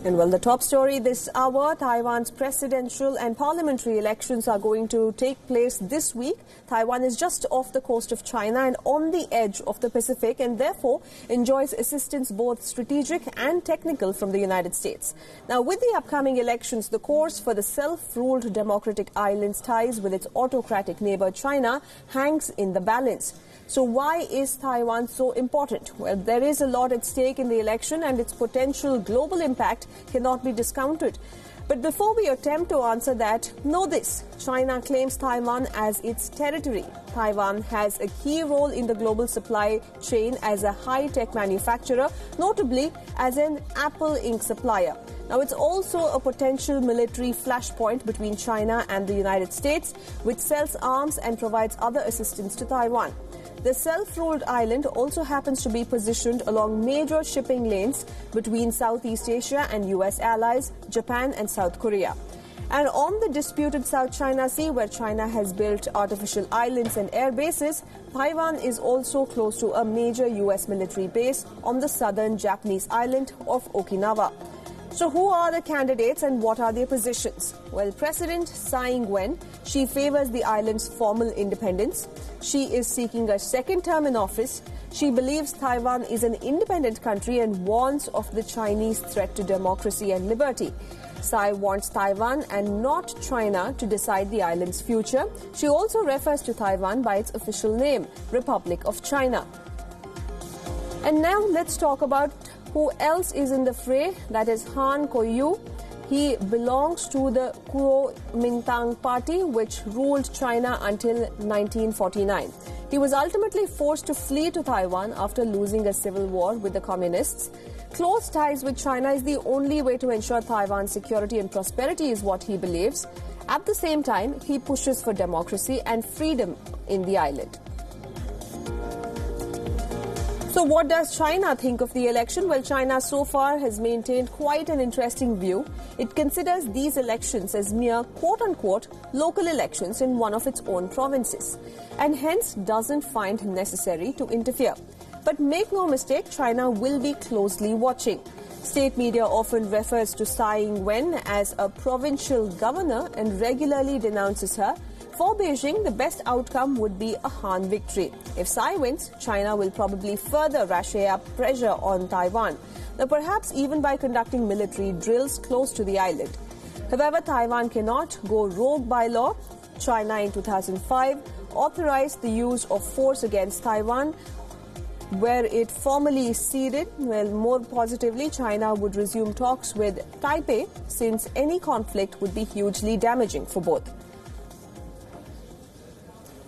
And well, the top story this hour, Taiwan's presidential and parliamentary elections are going to take place this week. Taiwan is just off the coast of China and on the edge of the Pacific, and therefore enjoys assistance both strategic and technical from the United States. Now, with the upcoming elections, the course for the self-ruled democratic island's ties with its autocratic neighbour China hangs in the balance. So why is Taiwan so important? Well, there is a lot at stake in the election, and its potential global impact cannot be discounted. But before we attempt to answer that, know this: China claims Taiwan as its territory. Taiwan has a key role in the global supply chain as a high-tech manufacturer, notably as an Apple Inc. supplier. Now, it's also a potential military flashpoint between China and the United States, which sells arms and provides other assistance to Taiwan. The self-ruled island also happens to be positioned along major shipping lanes between Southeast Asia and US allies, Japan and South Korea. And on the disputed South China Sea, where China has built artificial islands and air bases, Taiwan is also close to a major US military base on the southern Japanese island of Okinawa. So who are the candidates and what are their positions? Well, President Tsai Ing-wen, she favors the island's formal independence. She is seeking a second term in office. She believes Taiwan is an independent country and warns of the Chinese threat to democracy and liberty. Tsai wants Taiwan and not China to decide the island's future. She also refers to Taiwan by its official name, Republic of China. And now let's talk about who else is in the fray. That is Han Kuo-yu. He belongs to the Kuomintang party, which ruled China until 1949. He was ultimately forced to flee to Taiwan after losing a civil war with the communists. Close ties with China is the only way to ensure Taiwan's security and prosperity, is what he believes. At the same time, he pushes for democracy and freedom in the island. So what does China think of the election? Well, China so far has maintained quite an interesting view. It considers these elections as mere quote-unquote local elections in one of its own provinces, and hence doesn't find necessary to interfere. But make no mistake, China will be closely watching. State media often refers to Tsai Ing-wen as a provincial governor and regularly denounces her. For Beijing, the best outcome would be a Han victory. If Tsai wins, China will probably further ratchet up pressure on Taiwan, now perhaps even by conducting military drills close to the island. However, Taiwan cannot go rogue by law. China in 2005 authorized the use of force against Taiwan, where it formally ceded. Well, more positively, China would resume talks with Taipei, since any conflict would be hugely damaging for both.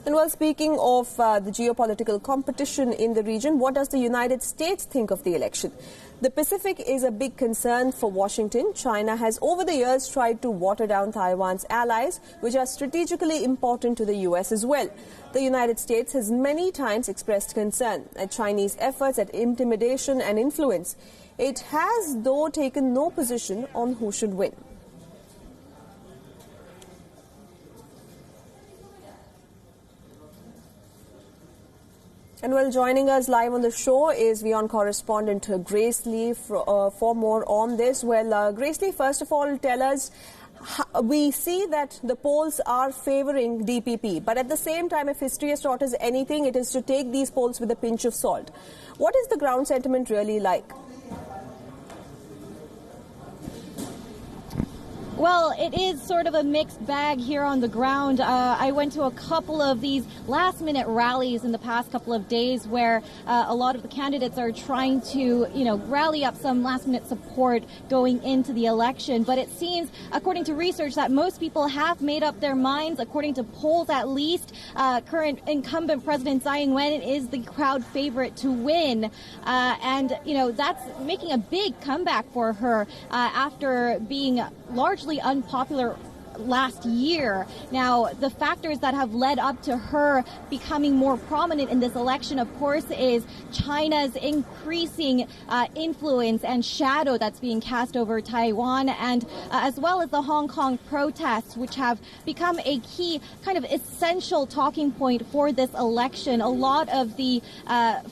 And while speaking of the geopolitical competition in the region, what does the United States think of the election? The Pacific is a big concern for Washington. China has over the years tried to water down Taiwan's allies, which are strategically important to the U.S. as well. The United States has many times expressed concern at Chinese efforts at intimidation and influence. It has, though, taken no position on who should win. And well, joining us live on the show is WION correspondent Grace Lee for more on this. Well, Grace Lee, first of all, tell us, we see that the polls are favouring DPP, but at the same time, if history has taught us anything, it is to take these polls with a pinch of salt. What is the ground sentiment really like? Well, it is sort of a mixed bag here on the ground. I went to a couple of these last-minute rallies in the past couple of days where a lot of the candidates are trying to, rally up some last-minute support going into the election. But it seems, according to research, that most people have made up their minds. According to polls, at least, current incumbent President Tsai Ing-wen is the crowd favorite to win. That's making a big comeback for her after being largely unpopular last year. Now, the factors that have led up to her becoming more prominent in this election, of course, is China's increasing influence and shadow that's being cast over Taiwan, and as well as the Hong Kong protests, which have become a key kind of essential talking point for this election. A lot of the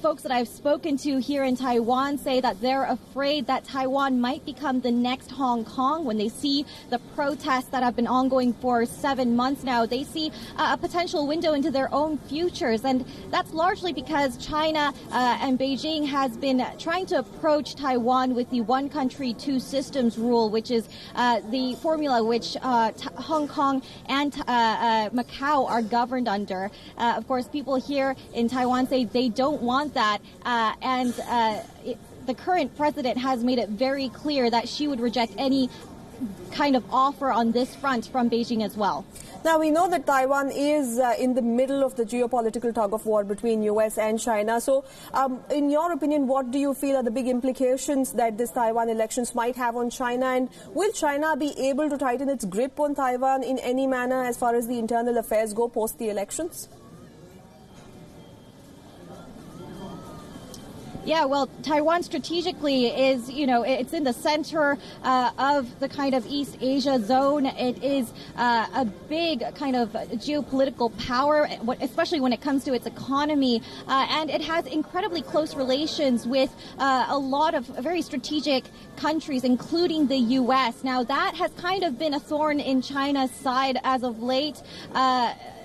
folks that I've spoken to here in Taiwan say that they're afraid that Taiwan might become the next Hong Kong. When they see the protests that have been ongoing for 7 months now, they see a potential window into their own futures. And that's largely because China and Beijing has been trying to approach Taiwan with the one country, two systems rule, which is the formula which Hong Kong and Macau are governed under. Of course, people here in Taiwan say they don't want that, and the current president has made it very clear that she would reject any kind of offer on this front from Beijing as well. Now, we know that Taiwan is in the middle of the geopolitical tug-of-war between US and China. So, in your opinion, what do you feel are the big implications that this Taiwan elections might have on China? And will China be able to tighten its grip on Taiwan in any manner as far as the internal affairs go post the elections? Yeah, well, Taiwan strategically is, it's in the center of the kind of East Asia zone. It is a big kind of geopolitical power, especially when it comes to its economy. And it has incredibly close relations with a lot of very strategic countries, including the U.S. Now, that has kind of been a thorn in China's side as of late.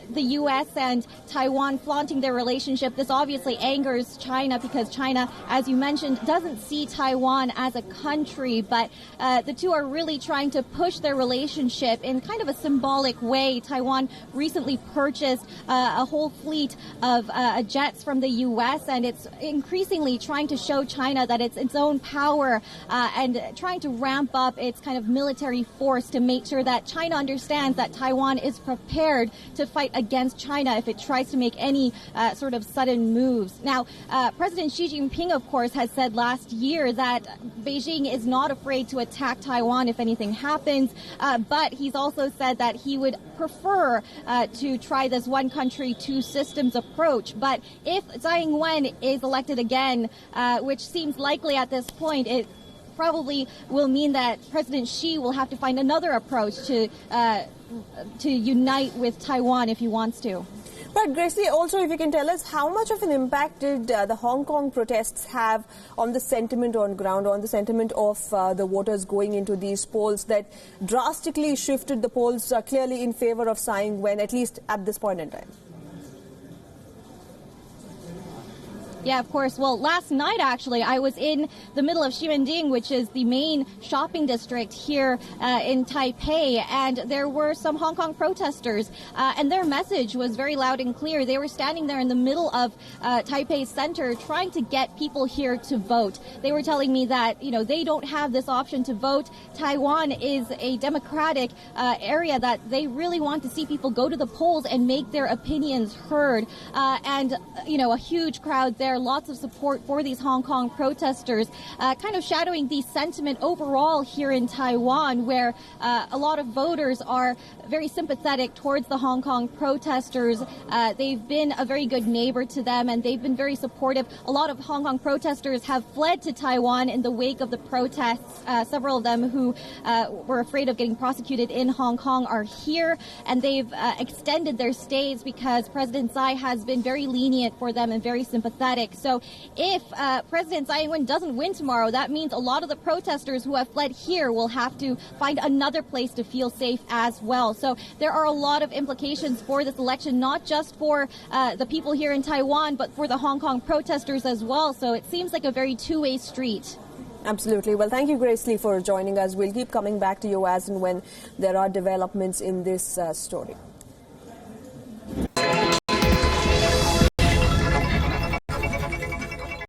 The U.S. and Taiwan flaunting their relationship. This obviously angers China because China, as you mentioned, doesn't see Taiwan as a country, but the two are really trying to push their relationship in kind of a symbolic way. Taiwan recently purchased a whole fleet of jets from the U.S., and it's increasingly trying to show China that it's its own power and trying to ramp up its kind of military force to make sure that China understands that Taiwan is prepared to fight against China if it tries to make any sort of sudden moves. Now, President Xi Jinping, of course, has said last year that Beijing is not afraid to attack Taiwan if anything happens, but he's also said that he would prefer to try this one country, two systems approach. But if Tsai Ing-wen is elected again, which seems likely at this point, it probably will mean that President Xi will have to find another approach to unite with Taiwan if he wants to. But Gracie, also if you can tell us how much of an impact did the Hong Kong protests have on the sentiment on ground, on the sentiment of the voters going into these polls that drastically shifted the polls clearly in favor of Tsai Ing-wen, at least at this point in time? Yeah, of course. Well, last night, actually, I was in the middle of Ximending, which is the main shopping district here in Taipei, and there were some Hong Kong protesters, and their message was very loud and clear. They were standing there in the middle of Taipei Center trying to get people here to vote. They were telling me that, they don't have this option to vote. Taiwan is a democratic area that they really want to see people go to the polls and make their opinions heard. And, a huge crowd there. Lots of support for these Hong Kong protesters, kind of shadowing the sentiment overall here in Taiwan, where a lot of voters are very sympathetic towards the Hong Kong protesters. They've been a very good neighbor to them, and they've been very supportive. A lot of Hong Kong protesters have fled to Taiwan in the wake of the protests. Several of them who were afraid of getting prosecuted in Hong Kong are here, and they've extended their stays because President Tsai has been very lenient for them and very sympathetic. So if President Tsai Ing-wen doesn't win tomorrow, that means a lot of the protesters who have fled here will have to find another place to feel safe as well. So there are a lot of implications for this election, not just for the people here in Taiwan, but for the Hong Kong protesters as well. So it seems like a very two-way street. Absolutely. Well, thank you, Grace Lee, for joining us. We'll keep coming back to you as and when there are developments in this story.